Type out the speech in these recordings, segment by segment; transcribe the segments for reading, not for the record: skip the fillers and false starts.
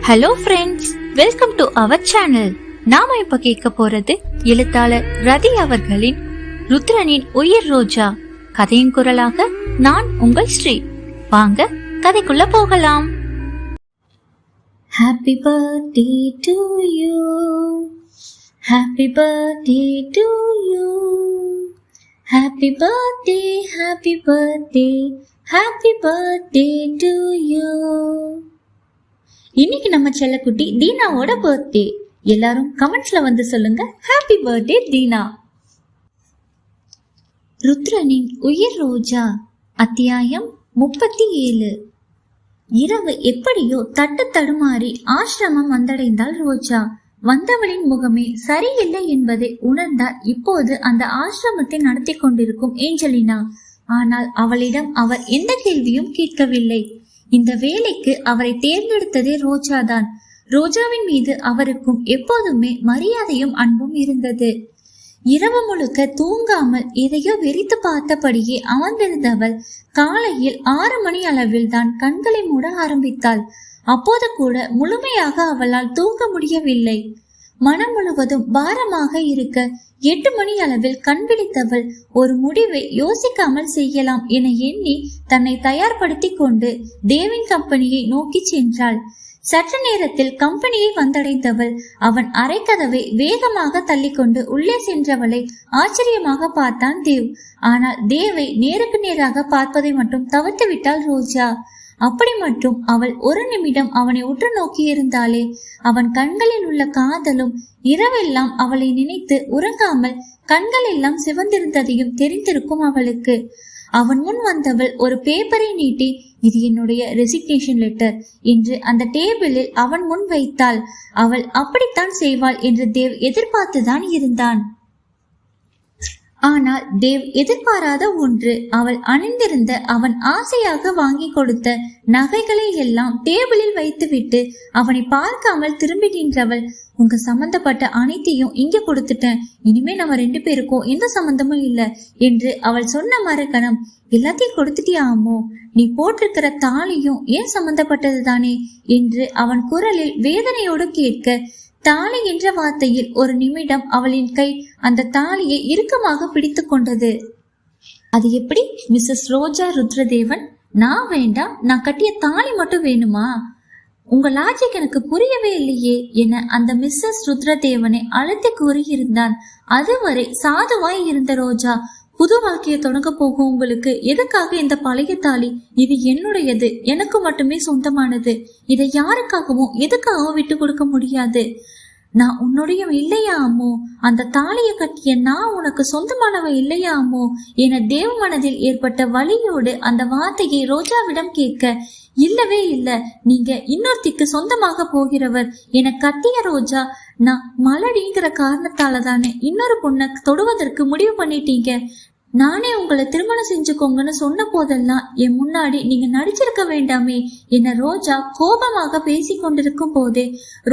Hello friends, welcome to our channel. நாம இப்ப கேட்க போறது எழுத்தாளர் ரதி அவர்களின் ருத்ரனின் உயிர் ரோஜா கதையின் குரலாக நான் உங்கள் ஸ்ரீ. வாங்க கதைக்குள்ள போகலாம். Happy birthday to you, happy birthday to you, happy birthday, happy birthday, happy birthday to you. இன்னைக்கு நம்ம செல்லக்குட்டி தீனாவோட பர்த்டே. எல்லாரும் கமெண்ட்ஸ்ல வந்து சொல்லுங்க, ஹாப்பி பர்த்டே தீனா. ருத்ரனின் உயிர் ரோஜா, அத்தியாயம் 37. இரவு எப்படியோ தட்டு தடுமாறி ஆசிரமம் வந்தடைந்தாள் ரோஜா. வந்தவளின் முகமே சரியில்லை என்பதை உணர்ந்தார் இப்போது அந்த ஆசிரமத்தை நடத்தி கொண்டிருக்கும் ஏஞ்சலினா. ஆனால் அவளிடம் அவர் எந்த கேள்வியும் கேட்கவில்லை. இந்த வேலைக்கு அவரை தேர்ந்தெடுத்ததே ரோஜாதான். ரோஜாவின் மீது அவருக்கும் எப்போதுமே மரியாதையும் அன்பும் இருந்தது. இரவு முழுக்க தூங்காமல் எதையோ வெறித்து பார்த்தபடியே அமர்ந்திருந்தவள் காலையில் 6 மணி அளவில் தான் கண்களை மூட ஆரம்பித்தாள். அப்போது கூட முழுமையாக அவளால் தூங்க முடியவில்லை. மனம் முழுவதும் பாரமாக இருக்க 8 மணி அளவில் கண் விழித்தவள் ஒரு முடிவை யோசிக்காமல் செய்யலாம் என எண்ணி தன்னை தயார்படுத்தி கொண்டு தேவின் கம்பெனியை நோக்கி சென்றாள். சற்று நேரத்தில் கம்பெனியை வந்தடைந்தவள் அவன் அரைக்கதவை வேகமாக தள்ளிக்கொண்டு உள்ளே சென்றவளை ஆச்சரியமாக பார்த்தான் தேவ். ஆனால் தேவை நேருக்கு நேராக பார்ப்பதை மட்டும் தவிர்த்து விட்டாள் ரோஜா. அப்படி மட்டும் அவள் ஒரு நிமிடம் அவனை உற்று நோக்கி இருந்தாளே, அவன் கண்களில் உள்ள காதலும் இரவெல்லாம் அவளை நினைத்து உறங்காமல் கண்கள் எல்லாம் சிவந்திருந்ததையும் தெரிந்திருக்கும் அவளுக்கு. அவன் முன் வந்தவள் ஒரு பேப்பரை நீட்டி, இது என்னுடைய ரெசிக்னேஷன் லெட்டர் என்று அந்த டேபிளில் அவன் முன் வைத்தாள். அவள் அப்படித்தான் செய்வாள் என்று தேவ் எதிர்பார்த்துதான் இருந்தான். ஆனால் தேவ் எதிர்பாராத ஒன்று, அவள் அணிந்திருந்த அவன் ஆசையாக வாங்கி கொடுத்த நகைகளை எல்லாம் டேபிளில் வைத்துவிட்டு அவனை பார்க்காமல் திரும்பி நின்றவள், உங்க சம்பந்தப்பட்ட அனைத்தையும் இங்க கொடுத்துட்டேன், இனிமே நம்ம 2 பேருக்கும் எந்த சம்பந்தமும் இல்லை என்று அவள் சொன்ன மறுகணம், எல்லாத்தையும் கொடுத்துட்டியாமோ, நீ போட்டிருக்கிற தாலியும் ஏன் சம்பந்தப்பட்டது தானே என்று அவன் குரலில் வேதனையோடு கேட்க, தாலி என்ற வார்த்தையில் ஒரு நிமிடம் அவளின் கை அந்த தாலியை இறுக்கமாக பிடித்து கொண்டது. அது எப்படி மிஸ்ஸஸ் ரோஜா ருத்ரதேவன்? நான் வேண்டாம், நான் கட்டிய தாலி மட்டும் வேணுமா? உங்க லாஜிக் எனக்கு புரியவே இல்லையே என அந்த மிஸ்ஸஸ் ருத்ரதேவனை அழுத்தி கூறியிருந்தான். அதுவரை சாதுவாய் இருந்த ரோஜா, புது வாழ்க்கையை தொடங்க போகும் உங்களுக்கு எதுக்காக இந்த பழைய தாலி? இது என்னுடையது, எனக்கு மட்டுமே சொந்தமானது, இதை யாருக்காகவும் எதுக்காகவும் விட்டு கொடுக்க முடியாது. நான் உன்னுடைய இல்லையா அம்மோ? அந்த தாலியை கட்டிய நான் உனக்கு சொந்தமானவ இல்லையா அம்மோ என தேவ மனதில் ஏற்பட்ட வலியோடு அந்த வார்த்தையை ரோஜாவிடம் கேட்க, இல்லவே இல்ல, நீங்க இன்னொருத்திக்கு சொந்தமாக போகிறவர் என கத்திய ரோஜா, நான் மலடிங்கிற காரணத்தால தானே இன்னொரு பொண்ணை தொடுவதற்கு முடிவு பண்ணிட்டீங்க. நானே உங்களை திருமணம் செஞ்சுக்கோங்கன்னு சொன்ன போதெல்லாம் என் முன்னாடி நீங்க நடிச்சிருக்க வேண்டாமே என ரோஜா கோபமாக பேசி கொண்டிருக்கும் போதே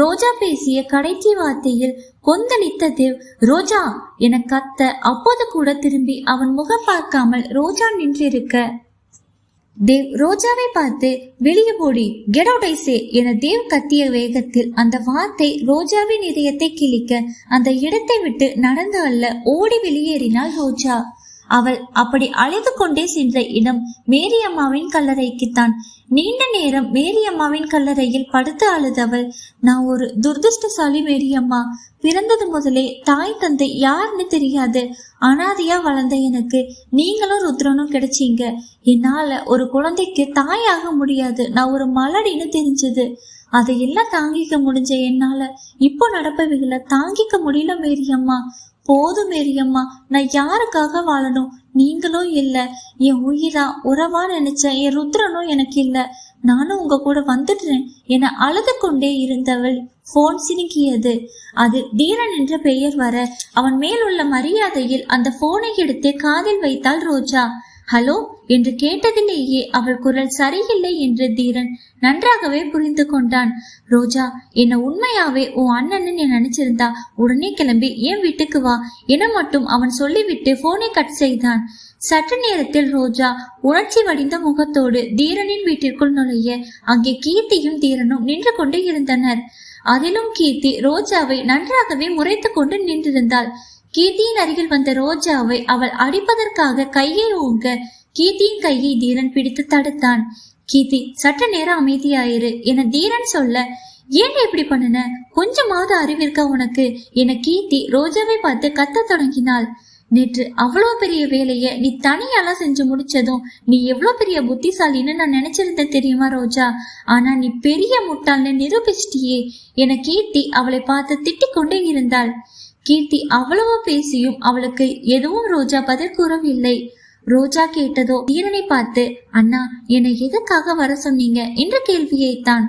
ரோஜா பேசிய கடைசி வார்த்தையில் கொந்தளித்த தேவ், ரோஜா என கத்த, அப்போது கூட திரும்பி அவன் முகம் பார்க்காமல் ரோஜா நின்றிருக்க தேவ் ரோஜாவை பார்த்து, வெளியே போடி, கெட் அவுட் ஐ சே என தேவ் கத்திய வேகத்தில் அந்த வார்த்தை ரோஜாவின் இதயத்தை கிழிக்க அந்த இடத்தை விட்டு நடந்து அல்ல ஓடி வெளியேறினாள் ரோஜா. அவள் அப்படி அழைத்து கொண்டே சென்ற இடம் மேரியம்மாவின் கல்லறைக்குத்தான். நீண்ட நேரம் மேரியம்மாவின் கல்லறையில் படுத்து அழுதவள், நான் ஒரு துர்திருஷ்டசாலி மேரியம்மா, பிறந்தது முதலே தாய் தந்தை யாருன்னு தெரியாது, அனாதையா வளர்ந்த எனக்கு நீங்களும் ருத்ரனும் கிடைச்சீங்க. என்னால ஒரு குழந்தைக்கு தாயாக முடியாது, நான் ஒரு மலடின்னு தெரிஞ்சது. அதையெல்லாம் தாங்கிக்க முடிஞ்ச என்னால இப்போ நடப்பவைகளை தாங்கிக்க முடியல மேரியம்மா. போதும் மேரியம்மா, நான் யாருக்காக வாழணும்? நீங்களும் இல்ல, என் உயிரா உறவா நினைச்ச என் ருத்ரனும் எனக்கு இல்ல, நானும் உங்க கூட வந்துடுறேன் என அழுது கொண்டே இருந்தவள் போன் சினுக்கியது. அது தீரன் என்ற பெயர் வர அவன் மேல் உள்ள மரியாதையில் அந்த போனை எடுத்து காதில் வைத்தாள் ரோஜா. ஹலோ என்று கேட்டதிலேயே அவள் குரல் சரியில்லை என்று தீரன் நன்றாகவே புரிந்து கொண்டான். ரோஜா, என்ன உண்மையாவே உன் அண்ணன் நினைச்சிருந்தா உடனே கிளம்பி என் வீட்டுக்கு வா என மட்டும் அவன் சொல்லிவிட்டு போனை கட் செய்தான். சற்று நேரத்தில் ரோஜா உணர்ச்சி வடிந்த முகத்தோடு தீரனின் வீட்டிற்குள் நுழைய அங்கே கீர்த்தியும் தீரனும் நின்று கொண்டு இருந்தனர். அதிலும் கீர்த்தி ரோஜாவை நன்றாகவே முறைத்து கொண்டு நின்றிருந்தாள். கீர்த்தியின் அருகில் வந்த ரோஜாவை அவள் அடிப்பதற்காக கையை ஓங்க கீர்த்தியின் கையை தீரன் பிடித்து தடுத்தான். கீர்த்தி, சற்று நேரம் அமைதியாயிரு என தீரன் சொல்ல, ஏன் இப்படி பண்ணுன, கொஞ்சமாவது அறிவிருக்கா உனக்கு என கீர்த்தி ரோஜாவை பார்த்து கத்த தொடங்கினாள். நேற்று அவ்வளவு பெரிய வேலைய நீ தனியாலாம் செஞ்சு முடிச்சதும் நீ எவ்வளவு பெரிய புத்திசாலின்னு நான் நினைச்சிருந்தேன் தெரியுமா ரோஜா, ஆனா நீ பெரிய முட்டாள்னு நிரூபிச்சிட்டியே என கீர்த்தி அவளை பார்த்து திட்டிக் கொண்டே இருந்தாள். கீர்த்தி அவ்வளவு பேசியும் அவளுக்கு எதுவும் ரோஜா பதில் கூறவில்லை. ரோஜா கேட்டதோ தீரனை பார்த்து, அண்ணா என்னை எதுக்காக வர சொன்னீங்க என்ற கேள்வியைத்தான்.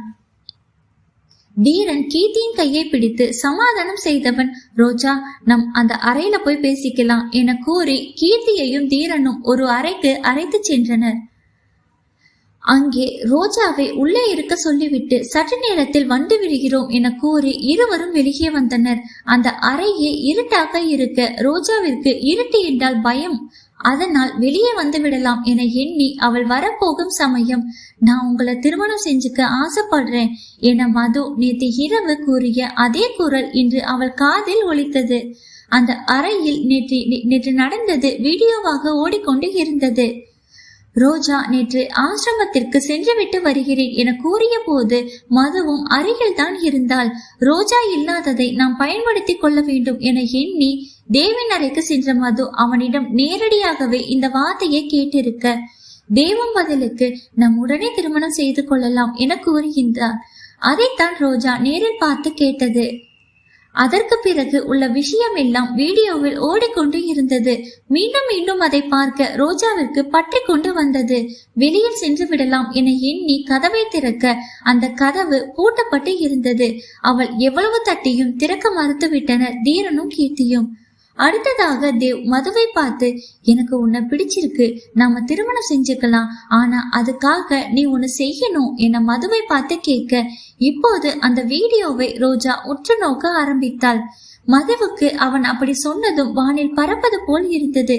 தீரன் கீர்த்தியின் கையை பிடித்து சமாதானம் செய்தவன், ரோஜா நம் அந்த அறையில போய் பேசிக்கலாம் என கூறி கீர்த்தியையும் தீரனும் ஒரு அறைக்கு அழைத்து சென்றனர். அங்கே ரோஜாவை உள்ளே இருக்க சொல்லிவிட்டு சற்று நேரத்தில் வந்து விடுகிறோம் என கூறி இருவரும் வெளியே வந்தனர். அந்த அறையே இருட்டாக இருக்க ரோஜாவிற்கு இருட்டு என்றால் பயம். அதனால் வெளியே வந்து விடலாம் என எண்ணி அவள் வரப்போகும் சமயம், நான் உங்களை திருமணம் செஞ்சுக்க ஆசைப்படுறேன் என மது நேற்று இரவு கூறிய அதே குரல் இன்று அவள் காதில் ஒலித்தது. அந்த அறையில் நேற்று நடந்தது வீடியோவாக ஓடிக்கொண்டு இருந்தது. ரோஜா நேற்று ஆசிரமத்திற்கு சென்றுவிட்டு வருகிறேன் என கூறிய போது மதுவும் அருகில் தான் இருந்தால், ரோஜா இல்லாததை நாம் பயன்படுத்திக் கொள்ள வேண்டும் என எண்ணி தேவின் அறைக்கு சென்ற மது அவனிடம் நேரடியாகவே இந்த வார்த்தையை கேட்டிருக்க, தேவம் பதிலுக்கு நம் உடனே திருமணம் செய்து கொள்ளலாம் என கூறுகின்றார். அதைத்தான் ரோஜா நேரில் பார்த்து கேட்டது. அதற்கு பிறகு உள்ள விஷயம் எல்லாம் வீடியோவில் ஓடிக்கொண்டு இருந்தது. மீண்டும் மீண்டும் அதை பார்க்க ரோஜாவிற்கு பற்றி கொண்டு வந்தது. வெளியில் சென்று விடலாம் என எண்ணி கதவை திறக்க அந்த கதவு பூட்டப்பட்டு இருந்தது. அவள் எவ்வளவு தட்டியும் திறக்க மறுத்து விட்டனர் தீரனும் கீர்த்தியும். அடுத்ததாக தேவ் மதுவை பார்த்து, எனக்கு உன்னை பிடிச்சிருக்கு, நாம திருமணம் செஞ்சுக்கலாம், ஆனா அதுக்காக நீ ஒன்னு செய்யணும் என மதுவை பார்த்து கேட்க, இப்போது அந்த வீடியோவை ரோஜா உற்று நோக்க ஆரம்பித்தாள். மதுவுக்கு அவன் அப்படி சொன்னதும் வானில் பறப்பது போல் இருந்தது.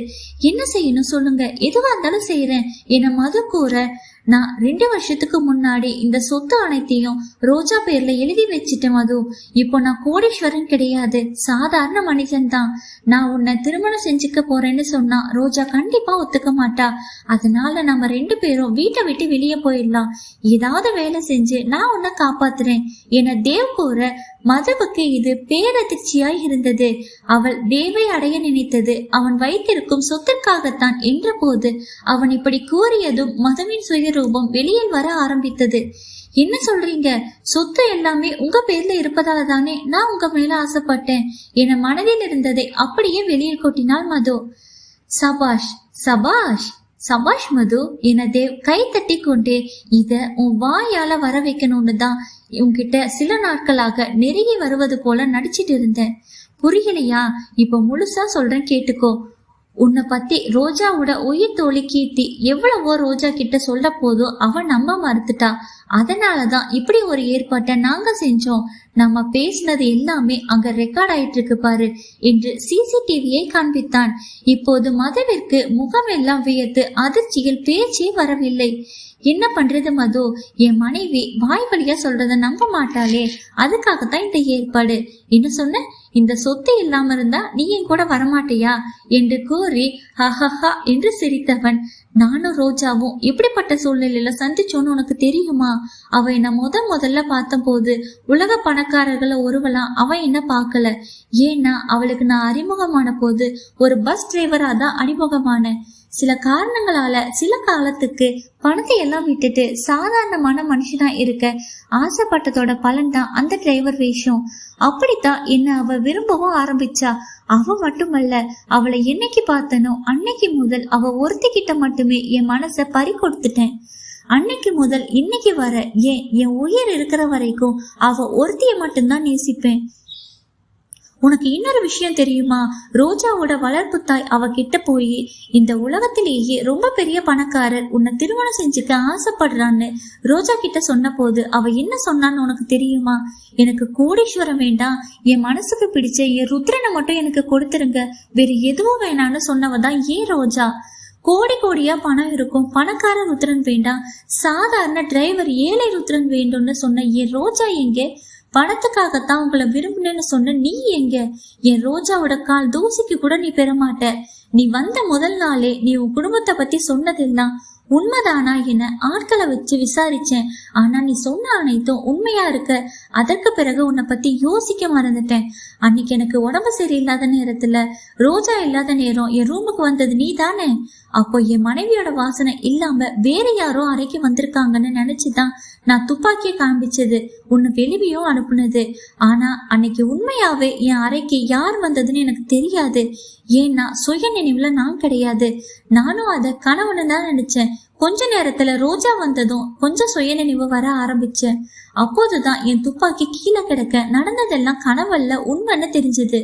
என்ன செய்யணும் சொல்லுங்க, எதுவா இருந்தாலும் செய்யறேன் என மது கூற, நான் 2 வருஷத்துக்கு முன்னாடி இந்த சொத்து அனைத்தையும் ரோஜா பேர்ல எழுதி வச்சிட்டேன் மது. இப்போ நான் கோடீஸ்வரன் கிடையாது, சாதாரண மனிதன் தான். நான் உன்னை திருமணம் செஞ்சுக்க போறேன்னு சொன்னா ரோஜா கண்டிப்பா ஒத்துக்க மாட்டா. அதனால நம்ம 2 பேரும் வீட்டை விட்டு வெளியே போயிடலாம், ஏதாவது வேலை செஞ்சு நான் உன்னை காப்பாத்துறேன் என தேவ் கூற, மதுவுக்கு இது பேரதிர்ச்சியாய் இருந்தது. அவள் தேவை அடைய நினைத்தது அவன் வைத்திருக்கும் சொத்திற்காகத்தான் என்ற போது அவன் இப்படி கூறியதும் மதுவின் சுயரூபம் வெளியில் வர ஆரம்பித்தது. என்ன சொல்றீங்க, சொத்து எல்லாமே உங்க பேர்ல இருப்பதால தானே நான் உங்க மேல ஆசைப்பட்டேன் என மனதில் இருந்ததை அப்படியே வெளியில் கொட்டினாள் மது. சபாஷ் சபாஷ் சபாஷ் மது என தேவ் கை தட்டி கொண்டே, இத உன் வாயால வர வைக்கணும்னு தான் உன்கிட்ட சில நாட்களாக நெருங்கி வருவது போல நடிச்சிட்டு இருந்தேன். புரியலையா? இப்ப முழுசா சொல்றேன் கேட்டுக்கோ. உன்னை பத்தி ரோஜாவோட உயிர் தோழி கீர்த்தி எவ்வளவோ ரோஜா கிட்ட சொல்ல போதோ அவன் நம்ப மறுத்துட்டா. அதனாலதான் இப்படி ஒரு ஏற்பாட்டை நாங்க செஞ்சோம். நம்ம பேசினது எல்லாமே அங்க ரெக்கார்ட் ஆயிட்டு இருக்கு பாரு என்று சிசிடிவியை காண்பித்தான். இப்போது மதுவிற்கு முகம் எல்லாம் வியர்த்து அதிர்ச்சியில் பேச்சே வரவில்லை. என்ன பண்றது மது, என் மனைவி வாய் வழியா சொல்றத நம்ப மாட்டாளே, அதுக்காகத்தான் இந்த ஏற்பாடு. என்ன சொன்ன, இந்த சொத்து இல்லாம இருந்தா நீ என் கூட வரமாட்டியா என்று கூறி ஹஹஹா என்று சிரித்தவன், நானும் ரோஜாவும் எப்படிப்பட்ட சூழ்நிலையில சந்திச்சோன்னு உனக்கு தெரியுமா? அவ என்ன முதல்ல பார்த்த போது உலக பணக்காரர்களை ஒருவலாம் அவ என்ன பார்க்கல. ஏன்னா அவளுக்கு நான் அறிமுகமான போது ஒரு பஸ் டிரைவரா தான் அறிமுகமான. சில காரணங்களால சில காலத்துக்கு பணத்தை எல்லாம் விட்டுட்டு சாதாரணமான மனுஷனா இருக்க ஆசைப்பட்டதோட பலன் தான் அந்த டிரைவர் வேஷம். அப்படித்தான் என்ன அவ விரும்பவும் ஆரம்பிச்சா. அவ மட்டுமல்ல, அவளை என்னைக்கு பார்த்தனோ அன்னைக்கு முதல் அவ ஒருத்திக்கிட்ட மட்டுமே என் மனச பறி கொடுத்துட்டேன். அன்னைக்கு முதல் இன்னைக்கு வர என் உயிர் இருக்கிற வரைக்கும் அவ ஒருத்திய மட்டும்தான் நேசிப்பேன். உனக்கு இன்னொரு விஷயம் தெரியுமா? ரோஜாவோட வளர்ப்பு தாய் அவகிட்ட போய் இந்த உலகத்திலேயே ரொம்ப பெரிய பணக்காரர் உன்னை திருமணம் செஞ்சுக்க ஆசைப்படுறான்னு ரோஜா கிட்ட சொன்ன போது அவ என்ன சொன்னான்னு உனக்கு தெரியுமா? எனக்கு கோடீஸ்வரம் வேண்டாம், என் மனசுக்கு பிடிச்ச என் ருத்ரனை மட்டும் எனக்கு கொடுத்துருங்க, வேற எதுவும் வேணான்னு சொன்னவதான் ஏன் ரோஜா. கோடி கோடியா பணம் இருக்கும், பணக்கார ருத்ரன் வேண்டாம், சாதாரண டிரைவர் ஏழை ருத்ரன் வேண்டும்னு சொன்ன என் ரோஜா எங்கே? பணத்துக்காகத்தான் உங்களை விரும்பினேன்னு சொன்ன நீ எங்க? என் ரோஜாவோட கால் தூசிக்கு கூட நீ பெறமாட்ட. நீ வந்த முதல் நாளே நீ உன் குடும்பத்தை பத்தி சொன்னதெல்லாம் உண்மைதானா என ஆட்களை வச்சு விசாரிச்சேன். ஆனா நீ சொன்ன அனைத்தும் உண்மையா இருக்க. அதற்கு பிறகு உன்னை பத்தி யோசிக்க மறந்துட்டேன். அன்னைக்கு எனக்கு உடம்பு சரியில்லாத நேரத்துல, ரோஜா இல்லாத நேரம் என் ரூமுக்கு வந்தது நீ தானே? அப்போ என் மனைவியோட வாசனை இல்லாம வேற யாரோ அறைக்கு வந்திருக்காங்கன்னு நினைச்சுதான் நான் துப்பாக்கிய காண்பிச்சது, உன்னை வெளியும் அனுப்புனது. ஆனா அன்னைக்கு உண்மையாவே என் அறைக்கு யார் வந்ததுன்னு எனக்கு தெரியாது. ஏன்னா சுய நினைவுல நான் கிடையாது. நானும் அத கனவுன்னு தான் நினைச்சேன். கொஞ்ச நேரத்துல ரோஜா வந்ததும் கொஞ்சம் சுய நினைவு வர ஆரம்பிச்சேன். அப்போதுதான் என் துப்பாக்கி கீழே கிடக்க நடந்ததெல்லாம் கனவல்ல உண்மைன்னு தெரிஞ்சது.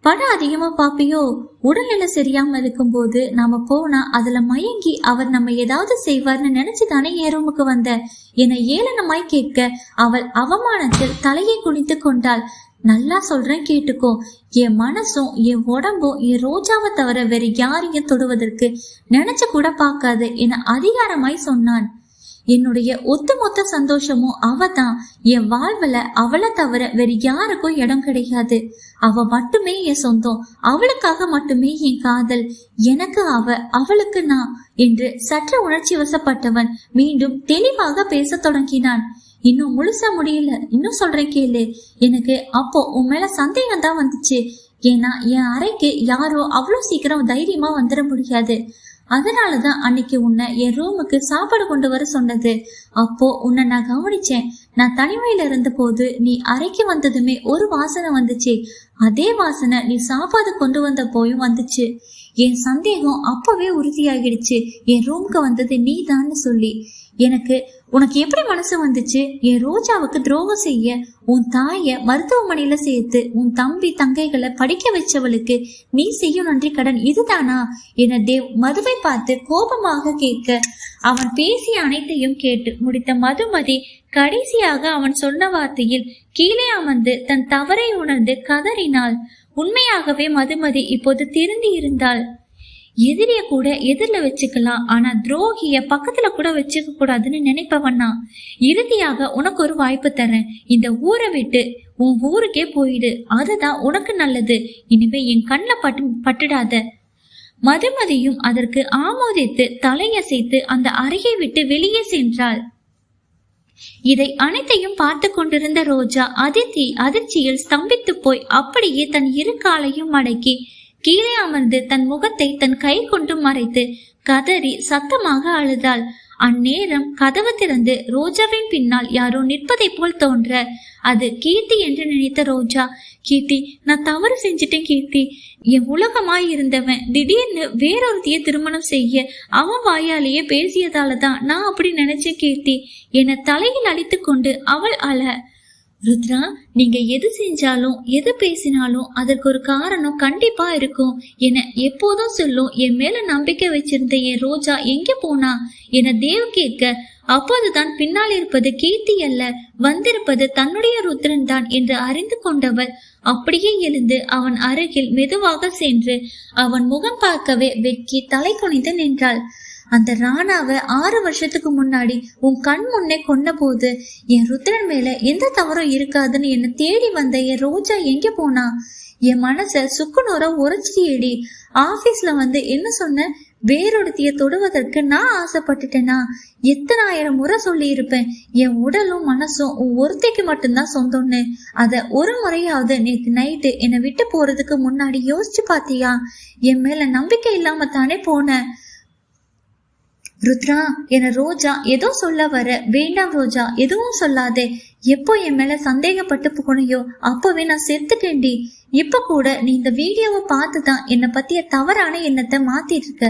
படம் அதிகமா பாப்பியோ? உடல்நிலை சரியாம இருக்கும் போது நாம போனா அதுல மயங்கி அவர் நம்ம ஏதாவது செய்வார்னு நினைச்சுதானே என் ரூமுக்கு வந்த என ஏளனமாய் கேட்க அவள் அவமானத்தில் தலையை குனித்து கொண்டாள். நல்லா சொல்றேன் கேட்டுக்கோ, என் மனசும் என் உடம்பும் என் ரோஜாவை தவிர வேற யாரையும் தொடுவதற்கு நினைச்சு கூட பார்க்காது என அதிகாரமாய் சொன்னான். என்னுடைய ஒட்டுமொத்த சந்தோஷமும் அவதான். என் வாழ்வுல அவளை தவிர வேற யாருக்கும் இடம் கிடையாது. அவ மட்டுமே என் சொந்தம், அவளுக்காக மட்டுமே என் காதல். எனக்கு அவ, அவளுக்கு நான் என்று சற்று உணர்ச்சி வசப்பட்டவன் மீண்டும் தெளிவாக பேச தொடங்கினான். இன்னும் முழுசா முடியல, இன்னும் சொல்றேன் கேளு. எனக்கு அப்போ உன் மேல சந்தேகம் தான் வந்துச்சு. ஏன்னா என் அறைக்கு யாரோ அவ்வளவு சீக்கிரம் தைரியமா வந்துட முடியாது. அதனாலதான் அன்னைக்கு உன்னை என் ரூமுக்கு சாப்பாடு கொண்டு வர சொன்னது. அப்போ உன்னை நான் கவனிச்சேன். நான் தனிமையில இருந்த போது நீ அறைக்கு வந்ததுமே ஒரு வாசனை வந்துச்சு. அதே வாசனை நீ சாப்பாடு கொண்டு வந்த போயும் வந்துச்சு. என் சந்தேகம் அப்பவே உறுதியாகிடுச்சு, என் ரூமுக்கு வந்தது நீ தான்னு சொல்லி. உனக்கு எப்படி மனசு வந்துச்சு என் ரோஜாவுக்கு துரோகம் செய்ய? உன் தாய மருத்துவமனையில சேர்த்து உன் தம்பி தங்கைகளை படிக்க வச்சவளுக்கு நீ செய்யும் நன்றி கடன் இதுதானா என தேவ் மதுவை பார்த்து கோபமாக கேட்க, அவன் பேசிய அனைத்தையும் கேட்டு முடித்த மதுமதி கடைசியாக அவன் சொன்ன வார்த்தையில் கீழே அமர்ந்து தன் தவறை உணர்ந்து கதறினாள். உண்மையாகவே மதுமதி இப்போது திருந்தி இருந்தாள். எதிரிய கூட எதிரில வச்சுக்கலாம், ஆனா துரோகிய பக்கத்துல கூட வச்சுக்க கூடாதுன்னு நினைப்பவனா. இறுதியாக உனக்கு ஒரு வாய்ப்பு தரேன், இந்த ஊரை விட்டு உன் ஊருக்கே போயிடு, அதுதான் உனக்கு நல்லது. இனிமே என் கண்ணில் பட்டுடாத. மதுமதியும் அதற்கு ஆமோதித்து தலையசைத்து அந்த அறையை விட்டு வெளியே சென்றாள். இதை அனைத்தையும் பார்த்து கொண்டிருந்த ரோஜா அதிர்ச்சியில் ஸ்தம்பித்து போய் அப்படியே தன் இரு காலையும் மடக்கி கீழே அமர்ந்து தன் முகத்தை தன் கை கொண்டு மறைத்து கதறி சத்தமாக அழுதாள். அந்நேரம் கதவு திறந்து ரோஜாவின் பின்னால் யாரோ நிற்பதை போல் தோன்ற அது கீர்த்தி என்று நினைத்த ரோஜா, கீர்த்தி, நான் தவறு செஞ்சிட்டேன் கீர்த்தி. என் உலகமாய் இருந்தவன் திடீர்னு வேறொருத்திய திருமணம் செய்ய அவன் வாயாலேயே பேசியதாலதான் நான் அப்படி நினைச்சேன் கீர்த்தி என தலையில் அடித்து கொண்டு அவள் அழ. ருத்ரா, நீங்க எது செஞ்சாலும் எது பேசினாலும் அதற்கு ஒரு காரணம் கண்டிப்பா இருக்கும் என எப்போதும் சொல்லும் என் மேல நம்பிக்கை வச்சிருந்த என் ரோஜா எங்க போனா என தேவ் கேட்க, அப்போதுதான் பின்னால் இருப்பது கீர்த்தி அல்ல, வந்திருப்பது தன்னுடைய ருத்ரன் தான் என்று அறிந்து கொண்டவள் அப்படியே எழுந்து அவன் அருகில் மெதுவாக சென்று அவன் முகம் பார்க்கவே வெட்கி தலை குனிந்து நின்றாள். அந்த ராணாவை 6 வருஷத்துக்கு முன்னாடி உன் கண் முன்னே கொண்ட போது என் ருத்ரன் மேல எந்த தவறும் இருக்காதுன்னு என்ன தேடி வந்த என் ரோஜா எங்க போனா? என் மனச சுக்குநூற உரைச்சியடி. ஆபீஸ்ல வந்து என்ன சொன்ன? வேறொருத்திய தொடுவதற்கு நான் ஆசைப்பட்டுட்டேனா? எத்தனை 1000 முறை சொல்லி இருப்பேன், என் உடலும் மனசும் உன் ஒருத்தைக்கு மட்டும்தான் சொந்தம்னு. அத ஒரு முறையாவது நேத்து நைட்டு என்னை விட்டு போறதுக்கு முன்னாடி யோசிச்சு பாத்தியா? என் மேல நம்பிக்கை இல்லாம தானே போன. ருத்ரா என ரோஜா ஏதோ சொல்ல வர, வேண்டாம் ரோஜா, எதுவும் சொல்லாதே. எப்போ என் மேல சந்தேகப்பட்டு போனையோ அப்பவே நான் செத்துட்டேன்டி. இப்ப கூட நீ இந்த வீடியோவை பார்த்துதான் என்னை பத்திய தவறான எண்ணத்தை மாத்திட்டு இருக்க,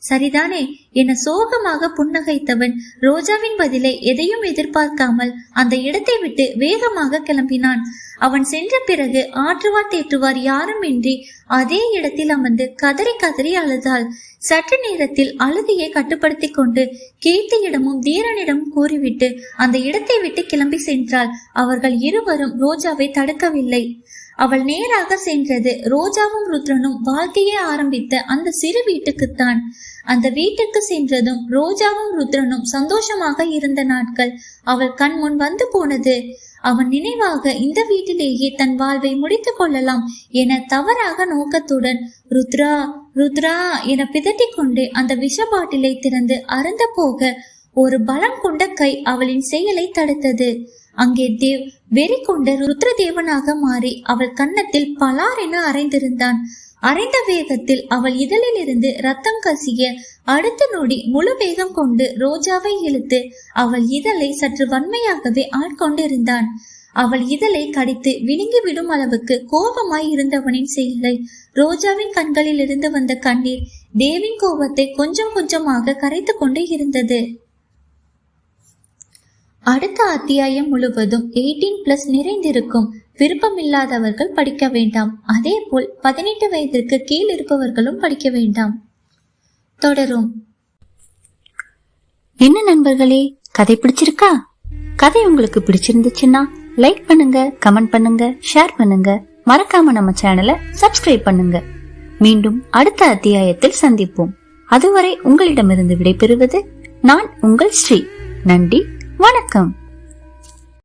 சரிதானே? என சோகமாக புன்னகைத்தவன் ரோஜாவின் பதிலை எதையும் எதிர்பார்க்காமல் அந்த இடத்தை விட்டு வேகமாக கிளம்பினான். அவன் சென்ற பிறகு ஆற்றுவார் தேற்றுவார் யாரும் இன்றி அதே இடத்தில் அமர்ந்து கதறி கதறி அழுதாள். சற்று நேரத்தில் அழுகையை கட்டுப்படுத்தி கொண்டு கீர்த்தியிடமும் தீரனிடமும் கூறிவிட்டு அந்த இடத்தை விட்டு கிளம்பி சென்றாள். அவர்கள் இருவரும் ரோஜாவை தடுக்கவில்லை. அவள் நேராக சென்றது ரோஜாவும் ருத்ரனும் வாழ்க்கையை ஆரம்பித்த அந்த சிறு வீட்டுக்குத்தான். அந்த வீட்டுக்கு சென்றதும் ரோஜாவும் ருத்ரனும் சந்தோஷமாக இருந்த நாட்கள் அவள் கண் முன் வந்து போனது. அவன் நினைவாக இந்த வீட்டிலேயே தன் வாழ்வை முடித்துக் கொள்ளலாம் என தவறாக நோக்கத்துடன் ருத்ரா ருத்ரா என பிதட்டி கொண்டு அந்த விஷ பாட்டிலை திறந்து அருந்த போக ஒரு பலம் கொண்ட கை அவளின் செயலை தடுத்தது. அங்கே தேவ் வெறி கொண்ட ருத்ரதேவனாக மாறி அவள் கன்னத்தில் பலார் என அரைந்திருந்தான். அரைந்த வேகத்தில் அவள் இதழில் இருந்து ரத்தம் கசிய அடுத்த நொடி முழு வேகம் கொண்டு ரோஜாவை இழுத்து அவள் இதழை சற்று வன்மையாகவே ஆட்கொண்டிருந்தான். அவள் இதழை கடித்து விழுங்கி விடும் அளவுக்கு கோபமாய் இருந்தவனின் செயலை ரோஜாவின் கண்களில் இருந்து வந்த கண்ணீர் தேவின் கோபத்தை கொஞ்சம் கொஞ்சமாக கரைத்து கொண்டே இருந்தது. அடுத்த அத்தியாயம் முழுவதும் 18+ நிறைந்திருக்கும். விருப்பமில்லாதவர்கள் படிக்க வேண்டாம். அதே போல் 18 வயதிற்கு கீழ் இருப்பவர்களும் படிக்க வேண்டாம். தொடரும். என்ன நண்பர்களே, கதை பிடிச்சிருக்கா? கதை உங்களுக்கு பிடிச்சிருந்துச்சுன்னா லைக் பண்ணுங்க, கமெண்ட் பண்ணுங்க, ஷேர் பண்ணுங்க. மறக்காம நம்ம சேனலை சப்ஸ்கிரைப் பண்ணுங்க. மீண்டும் அடுத்த அத்தியாயத்தில் சந்திப்போம். அதுவரை உங்களிடமிருந்து விடைபெறுவது நான் உங்கள் ஸ்ரீ. நன்றி, வணக்கம்.